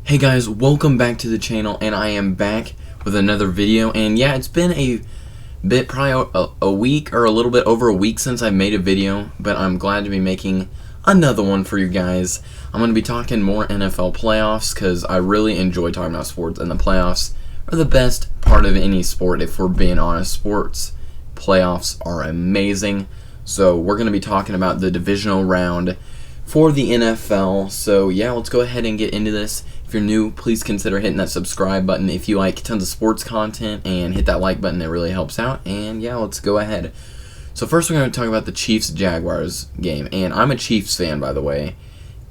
Hey guys, welcome back to the channel, and I am back with another video. And yeah, it's been a bit, probably a week or a little bit over a week since I made a video, but I'm glad to be making another one for you guys. I'm going to be talking more NFL playoffs because I really enjoy talking about sports, and the playoffs are the best part of any sport. If we're being honest, sports playoffs are amazing. So we're going to be talking about the divisional round for the NFL. So yeah, let's go ahead and get into this. If you're new, please consider hitting that subscribe button if you like tons of sports content, and hit that like button. It really helps out. And yeah, let's go ahead. So first we're going to talk about the Chiefs-Jaguars game. And I'm a Chiefs fan, by the way.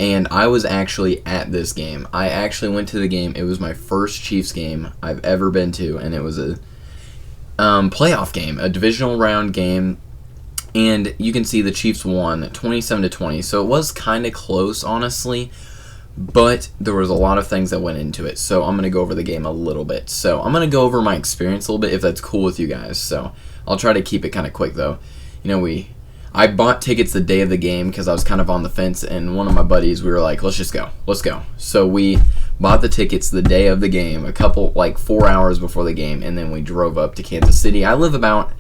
And I was actually at this game. I actually went to the game. It was my first Chiefs game I've ever been to. And it was a playoff game, a divisional round game. And you can see the Chiefs won 27-20. So it was kind of close, honestly. But there was a lot of things that went into it. So I'm going to go over the game a little bit. So I'm going to go over my experience a little bit, if that's cool with you guys. So I'll try to keep it kind of quick, though. You know, I bought tickets the day of the game because I was kind of on the fence. And one of my buddies, we were like, let's just go. Let's go. So we bought the tickets the day of the game, 4 hours before the game. And then we drove up to Kansas City. I live about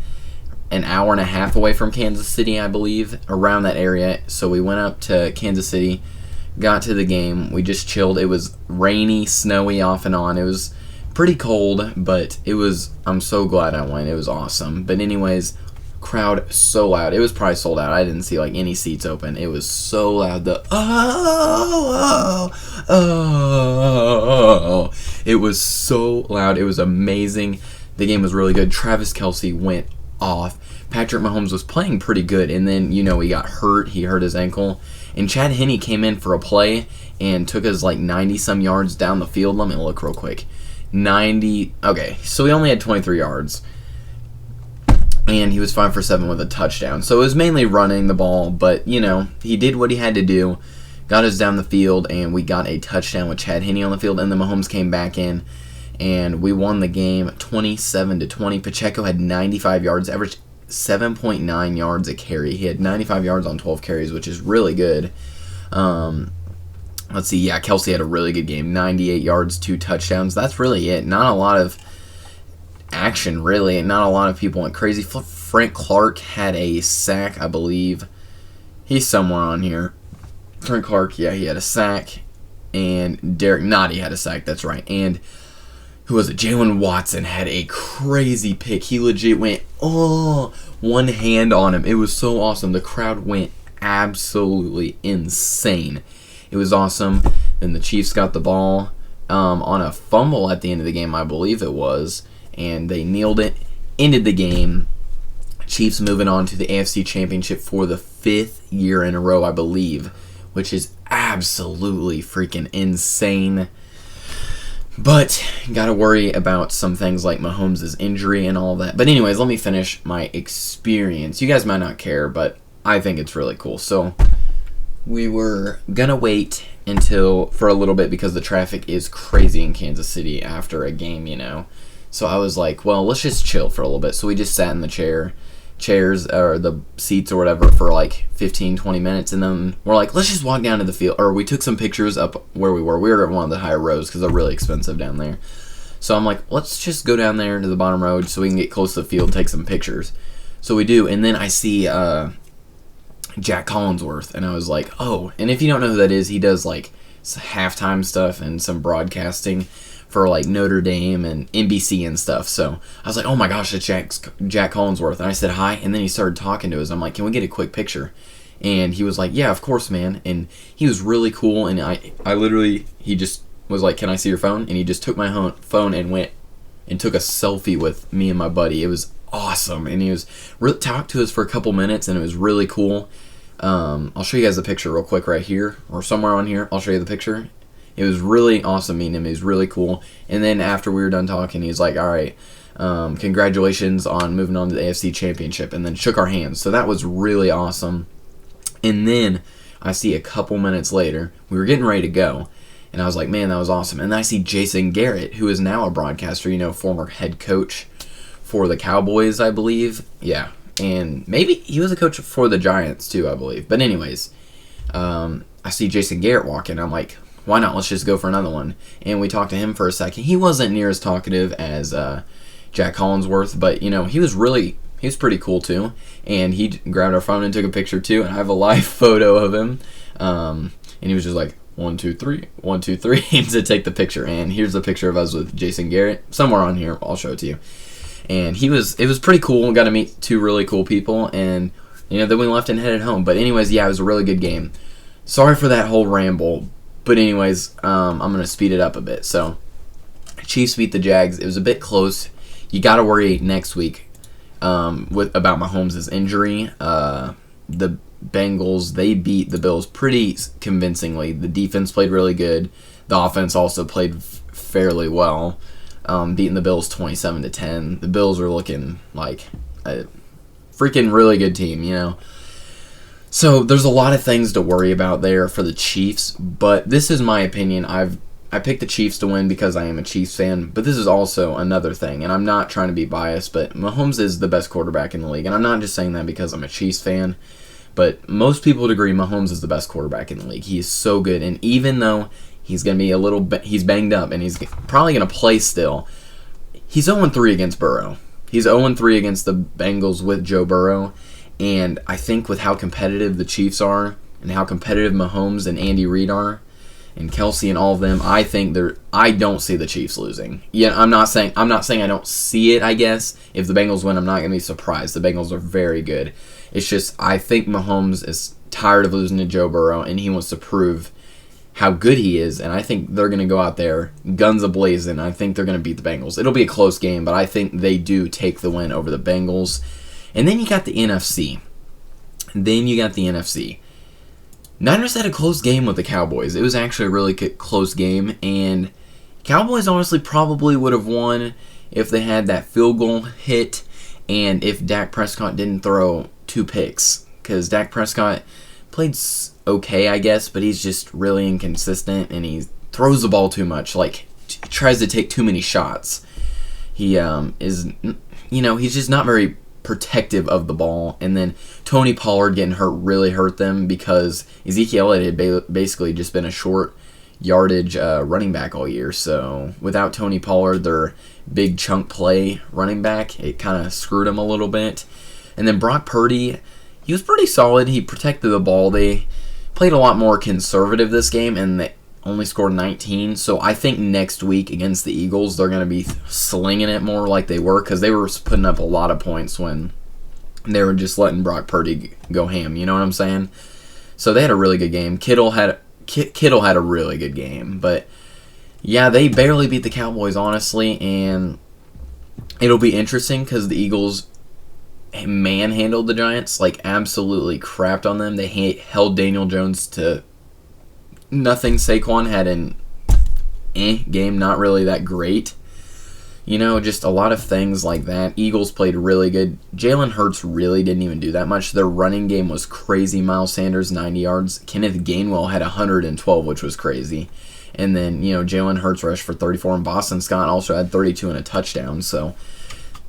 an hour and a half away from Kansas City, I believe, around that area. So we went up to Kansas City, got to the game. We just chilled. It was rainy, snowy off and on. It was pretty cold, but I'm so glad I went. It was awesome. But anyways, crowd so loud. It was probably sold out. I didn't see any seats open. It was so loud. It was so loud. It was amazing. The game was really good. Travis Kelce went off. Patrick Mahomes was playing pretty good, and then, he got hurt. He hurt his ankle. And Chad Henne came in for a play and took us 90-some yards down the field. Let me look real quick. 90. Okay, so he only had 23 yards. And he was 5 for 7 with a touchdown. So it was mainly running the ball, but, he did what he had to do. Got us down the field, and we got a touchdown with Chad Henne on the field. And then Mahomes came back in, and we won the game 27-20. Pacheco had 95 yards, averaged 7.9 yards a carry. He had 95 yards on 12 carries, which is really good. Let's see. Yeah, Kelce had a really good game. 98 yards, 2 touchdowns. That's really it. Not a lot of action, really. Not a lot of people went crazy. Frank Clark had a sack, I believe. He's somewhere on here. Frank Clark, yeah, he had a sack. And Derek Nottie had a sack. That's right. And who was it? Jalen Watson had a crazy pick. He legit went, one hand on him. It was so awesome. The crowd went absolutely insane. It was awesome. Then the Chiefs got the ball on a fumble at the end of the game, I believe it was, and they kneeled it, ended the game. Chiefs moving on to the AFC Championship for the 5th year in a row, I believe, which is absolutely freaking insane. But got to worry about some things like Mahomes' injury and all that. But anyways, let me finish my experience. You guys might not care, but I think it's really cool. So we were going to wait for a little bit because the traffic is crazy in Kansas City after a game, So I was like, well, let's just chill for a little bit. So we just sat in the chairs or the seats or whatever for 15-20 minutes, and then we're like, let's just walk down to the field. Or we took some pictures up where we were at one of the higher rows because they're really expensive down there. So I'm like, let's just go down there to the bottom road so we can get close to the field, take some pictures. So we do, and then I see Jack Collinsworth, and I was like, oh. And if you don't know who that is, he does halftime stuff and some broadcasting for Notre Dame and NBC and stuff. So I was like, oh my gosh, that's Jack Collinsworth. And I said hi, and then he started talking to us. I'm like, can we get a quick picture? And he was like, yeah, of course, man. And he was really cool, and I literally, he just was like, can I see your phone? And he just took my phone and went and took a selfie with me and my buddy. It was awesome, and he was talked to us for a couple minutes, and it was really cool. I'll show you guys the picture real quick right here, or somewhere on here. I'll show you the picture. It was really awesome meeting him. He was really cool. And then after we were done talking, he's like, all right, congratulations on moving on to the AFC Championship, and then shook our hands. So that was really awesome. And then I see a couple minutes later, we were getting ready to go, and I was like, man, that was awesome. And then I see Jason Garrett, who is now a broadcaster, former head coach for the Cowboys, I believe. Yeah, and maybe he was a coach for the Giants too, I believe. But anyways, I see Jason Garrett walking. I'm like, why not? Let's just go for another one. And we talked to him for a second. He wasn't near as talkative as Jack Collinsworth, but he was pretty cool too. And he grabbed our phone and took a picture too. And I have a live photo of him. And he was just like, 1, 2, 3, 1, 2, 3 to take the picture. And here's a picture of us with Jason Garrett somewhere on here. I'll show it to you. And it was pretty cool. We got to meet 2 really cool people, and then we left and headed home. But anyways, yeah, it was a really good game. Sorry for that whole ramble, but anyways, I'm gonna speed it up a bit. So, Chiefs beat the Jags. It was a bit close. You got to worry next week about Mahomes' injury. The Bengals, they beat the Bills pretty convincingly. The defense played really good. The offense also played fairly well, beating the Bills 27-10. The Bills are looking like a freaking really good team, So there's a lot of things to worry about there for the Chiefs, but this is my opinion. I picked the Chiefs to win because I am a Chiefs fan, but this is also another thing, and I'm not trying to be biased, but Mahomes is the best quarterback in the league, and I'm not just saying that because I'm a Chiefs fan. But most people would agree Mahomes is the best quarterback in the league. He is so good. And even though he's going to be he's banged up and he's probably going to play still, he's 0-3 against Burrow. He's 0-3 against the Bengals with Joe Burrow. And I think with how competitive the Chiefs are and how competitive Mahomes and Andy Reid are and Kelsey and all of them, I don't see the Chiefs losing. Yeah, I'm not saying I don't see it, I guess. If the Bengals win, I'm not going to be surprised. The Bengals are very good. It's just, I think Mahomes is tired of losing to Joe Burrow, and he wants to prove how good he is, and I think they're going to go out there, guns a-blazing. I think they're going to beat the Bengals. It'll be a close game, but I think they do take the win over the Bengals. And then you got the NFC. Niners had a close game with the Cowboys. It was actually a really close game, and Cowboys honestly probably would have won if they had that field goal hit and if Dak Prescott didn't throw 2 picks, because Dak Prescott played okay, I guess, but he's just really inconsistent, and he throws the ball too much. Like, he tries to take too many shots. He he's just not very protective of the ball. And then Tony Pollard getting hurt really hurt them because Ezekiel Elliott had basically just been a short yardage running back all year. So without Tony Pollard, their big chunk play running back, it kind of screwed him a little bit. And then Brock Purdy, he was pretty solid. He protected the ball. They played a lot more conservative this game, and they only scored 19. So I think next week against the Eagles, they're going to be slinging it more like they were, because they were putting up a lot of points when they were just letting Brock Purdy go ham. You know what I'm saying? So they had a really good game. Kittle had a really good game. But, yeah, they barely beat the Cowboys, honestly, and it'll be interesting because the Eagles manhandled the Giants, like absolutely crapped on them. They held Daniel Jones to nothing. Saquon had an game, not really that great. Just a lot of things like that. Eagles played really good. Jalen Hurts really didn't even do that much. Their running game was crazy. Miles Sanders, 90 yards. Kenneth Gainwell had 112, which was crazy. And then, Jalen Hurts rushed for 34, and Boston Scott also had 32 and a touchdown. So,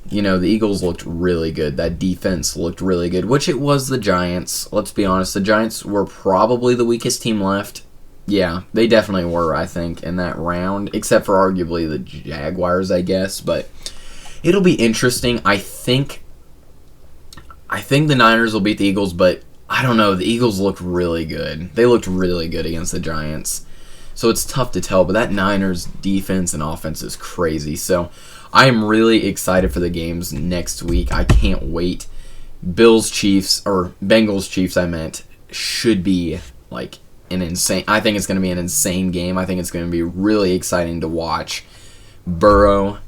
the Eagles looked really good. That defense looked really good, which it was the Giants. Let's be honest. The Giants were probably the weakest team left. Yeah, they definitely were, I think, in that round, except for arguably the Jaguars, I guess. But it'll be interesting. I think the Niners will beat the Eagles, but I don't know. The Eagles looked really good. They looked really good against the Giants. So it's tough to tell, but that Niners defense and offense is crazy. So I am really excited for the games next week. I can't wait. Bengals Chiefs, I meant, should be like I think it's going to be an insane game. I think it's going to be really exciting to watch. Burrow,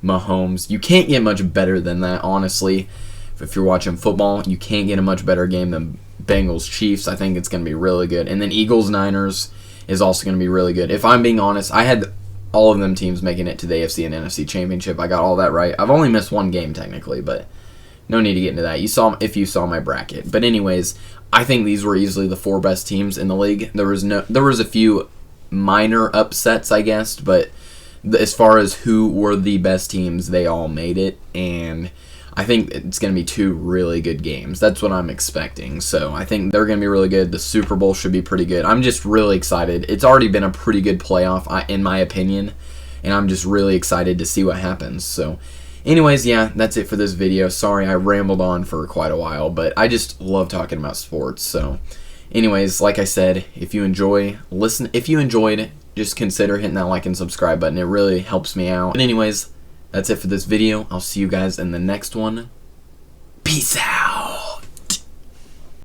Mahomes. You can't get much better than that, honestly. If you're watching football, you can't get a much better game than Bengals Chiefs. I think it's going to be really good. And then Eagles Niners is also going to be really good. If I'm being honest, I had all of them teams making it to the AFC and NFC Championship. I got all that right. I've only missed one game technically, but no need to get into that. If you saw my bracket. But anyways, I think these were easily the 4 best teams in the league. There was a few minor upsets, I guess, but as far as who were the best teams, they all made it. And I think it's going to be 2 really good games. That's what I'm expecting. So I think they're going to be really good. The Super Bowl should be pretty good. I'm just really excited. It's already been a pretty good playoff, in my opinion, and I'm just really excited to see what happens. So anyways, yeah, that's it for this video. Sorry I rambled on for quite a while, but I just love talking about sports. So anyways, like I said, if you enjoyed, just consider hitting that like and subscribe button. It really helps me out. But anyways, that's it for this video. I'll see you guys in the next one. Peace out.